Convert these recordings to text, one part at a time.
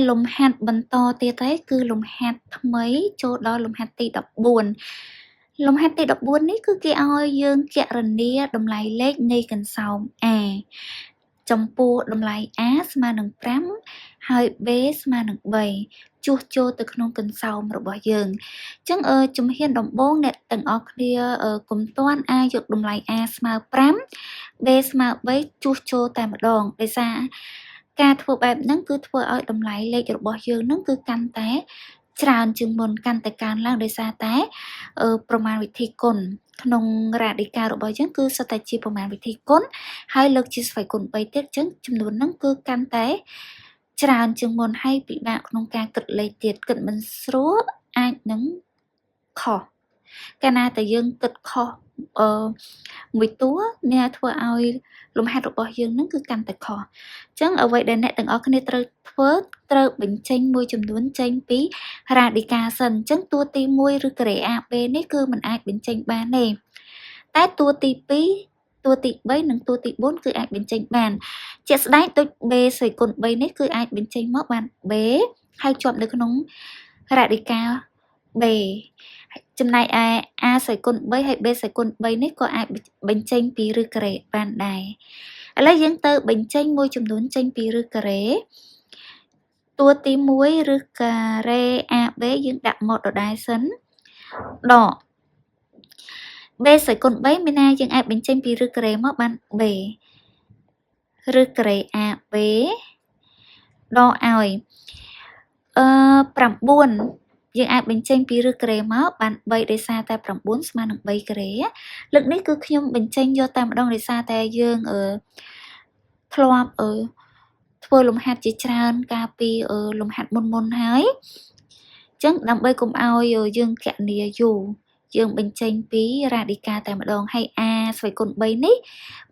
លំហាត់បន្តទៀតហើយគឺលំហាត់ថ្មីចូលដល់លំហាត់ទី14លំហាត់ទី14នេះគឺគេឲ្យយើងគណនាតម្លៃលេខនៃកន្សោម A ចំពោះតម្លៃ A ស្មើនឹង5ហើយ B ស្មើនឹង3ជួសជុលទៅក្នុងកន្សោមរបស់យើងអញ្ចឹងជំហានដំបូងអ្នកទាំងអស់គ្នាកុំទាន់អាចយកតម្លៃ A ស្មើ5 B ស្មើ3ជួសជុលតែម្ដងដោយសារការធ្វើបែបហ្នឹងគឺធ្វើឲ្យតម្លៃលេខរបស់យើងហ្នឹងគឺកាន់តែច្រើនជាងមុនកាន់តែកើនឡើងដោយសារតែប្រមាណវិធីគុណក្នុងរ៉ាឌីការបស់យើងគឺសុទ្ធតែជាប្រមាណវិធីគុណហើយលើកជាស្វ័យគុណ3ទៀតអញ្ចឹងចំនួនហ្នឹងគឺកាន់តែច្រើនជាងមុនហើយពិបាកក្នុងការគិតលេខទៀតគិតមិនស្រួលអាចនឹងខុសកាលណាតែយើងគិតខុសមួយតួអ្នកធ្វើឲ្យលំហាត់របស់យើងហ្នឹងគឺកាន់តែខុសអញ្ចឹងអ្វីដែលអ្នកទាំងអស់គ្នាត្រូវធ្វើត្រូវបញ្ចេញមួយចំនួនចេញពីរ៉ាឌីកាសិនអញ្ចឹងតួទី1ឬក្រេ AB នេះគឺมันអាចបញ្ចេញបានទេតែតួទី2តួទី3និងតួទី4គឺអាចបញ្ចេញបានជាក់ស្ដែងដូច B ស្វ័យគុណ3នេះគឺអាចបញ្ចេញមកបាន B ហើយជាប់នៅក្នុងរ៉ាឌីកា B ចំណែកឯ A ស្វ័យគុណ3ហើយ B ស្វ័យគុណ3នេះក៏អាចបញ្ចេញពីឫសការ៉េបានដែរឥឡូវយើងទៅបញ្ចេញមួយចំនួនចេញពីឫសការ៉េតួទី1ឫសការ៉េ AB យើងដាក់មកដដែលសិនដក B ស្វ័យគុណ3មានន័យយើងអាចបញ្ចេញពីឫសការ៉េមកបាន B ឫសការ៉េ AB ដកឲ្យ9យើងអាចបញ្ចេញពីឫសការ៉េមកបាន3ដោយសារតែ9ស្មើនឹង3ការ៉េលើកនេះគឺខ្ញុំបញ្ចេញយកតែម្ដងដោយសារតែយើងធ្លាប់ធ្វើលំហាត់ជាច្រើនកាលពីលំហាត់មុនហើយអញ្ចឹងដើម្បីកុំឲ្យយើងគណនាយូរយើងបញ្ចេញពីរ៉ាឌីកាតែម្ដងហើយ A ស្វ័យគុណ3នេះ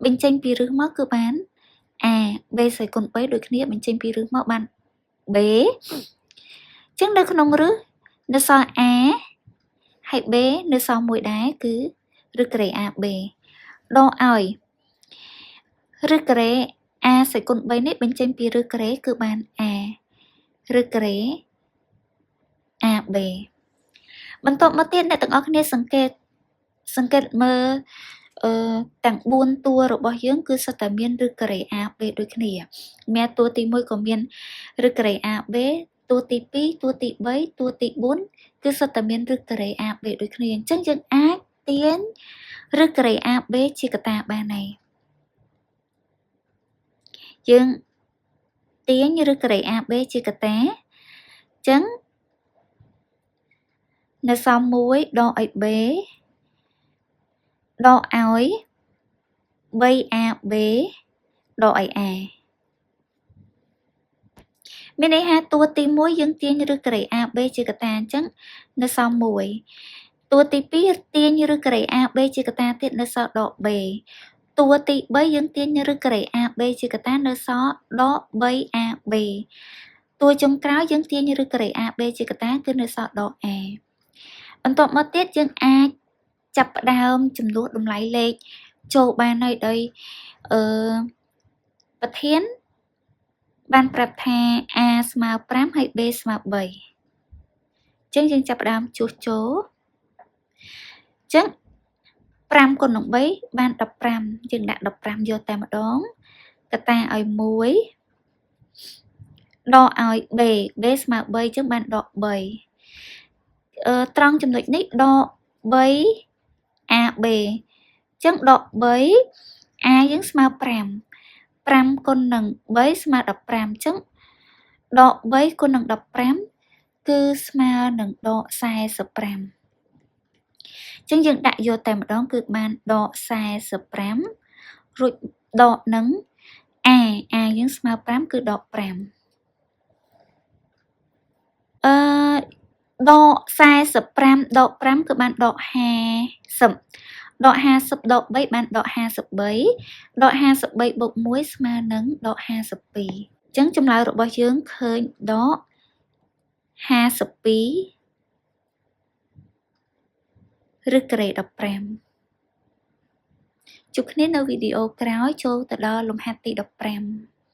បញ្ចេញពីឫសមកគឺបាន A B ស្វ័យគុណ3ដូចគ្នាបញ្ចេញពីឫសមកបាន B អញ្ចឹងនៅក្នុងឫសនៅសល់ A ហើយ B នៅសល់មួយដែរគឺឫសការ៉េ AB ដកឲ្យឫសការ៉េ A ស្វ័យគុណ3នេះបញ្ចេញពីឫសការ៉េគឺបាន A ឫសការ៉េ AB បន្ទាប់មកទៀតអ្នកទាំងអស់គ្នាសង្កេតមើលទាំង4តួរបស់យើងគឺសុទ្ធតែមានឫសការ៉េ AB ដូចគ្នាមានតួទី1ក៏មានឫសការ៉េ AB តួទី2តួទី3តួទី4គឺសុទ្ធតែមានឫសការ៉េ AB ដូចគ្នាអញ្ចឹងយើងអាចទាញឫសការ៉េ AB ជាកតាបានហើយយើងទាញឫសការ៉េ AB ជាកតាអញ្ចឹងនៅសំ1ដកឲ្យ B ដកឲ្យ 3AB ដកឲ្យ A មានន័យថាតួទី1យើងទាញឫសការ៉េ AB ជាកតាអញ្ចឹងនៅសំ1តួទី2ទាញឫសការ៉េ AB ជាកតាទៀតនៅសល់ដក B តួទី3យើងទាញឫសការ៉េ AB ជាកតានៅសល់ដក 3AB តួចុងក្រោយយើងទាញឫសការ៉េ AB ជាកតាគឺនៅសល់ដក A បន្ទាប់មកទៀតយើងអាចចាប់ផ្ដើមចំនួនតម្លៃលេខចូលបានហើយដោយប្រធានបានប្រាប់ថា A ស្មើ5ហើយ B ស្មើ3អញ្ចឹងយើងចាប់ផ្ដើមជួសជុលអញ្ចឹង5គុណនឹង3បាន15យើងដាក់15យកតែម្ដងកតាឲ្យ1ដកឲ្យ B ស្មើ3អញ្ចឹងបានដក3ត្រង់ចំណុចនេះដក 3AB អញ្ចឹងដក 3 A យើងស្មើ5គុណនឹង3ស្មើ15អញ្ចឹងដក3គុណនឹង15គឺស្មើនឹងដក45អញ្ចឹងយើងដាក់យកតែម្ដងគឺបានដក45រួចដកនឹង A យើងស្មើ5គឺដក5ដក45ដក5គឺបានដក50ដក50ដក3បានដក53ដក53បូក1ស្មើនឹងដក52អញ្ចឹងចម្លើយរបស់យើងឃើញដក52ឬការ៉េ15ជួបគ្នានៅវីដេអូក្រោយចូលទៅដល់លំហាត់ទី15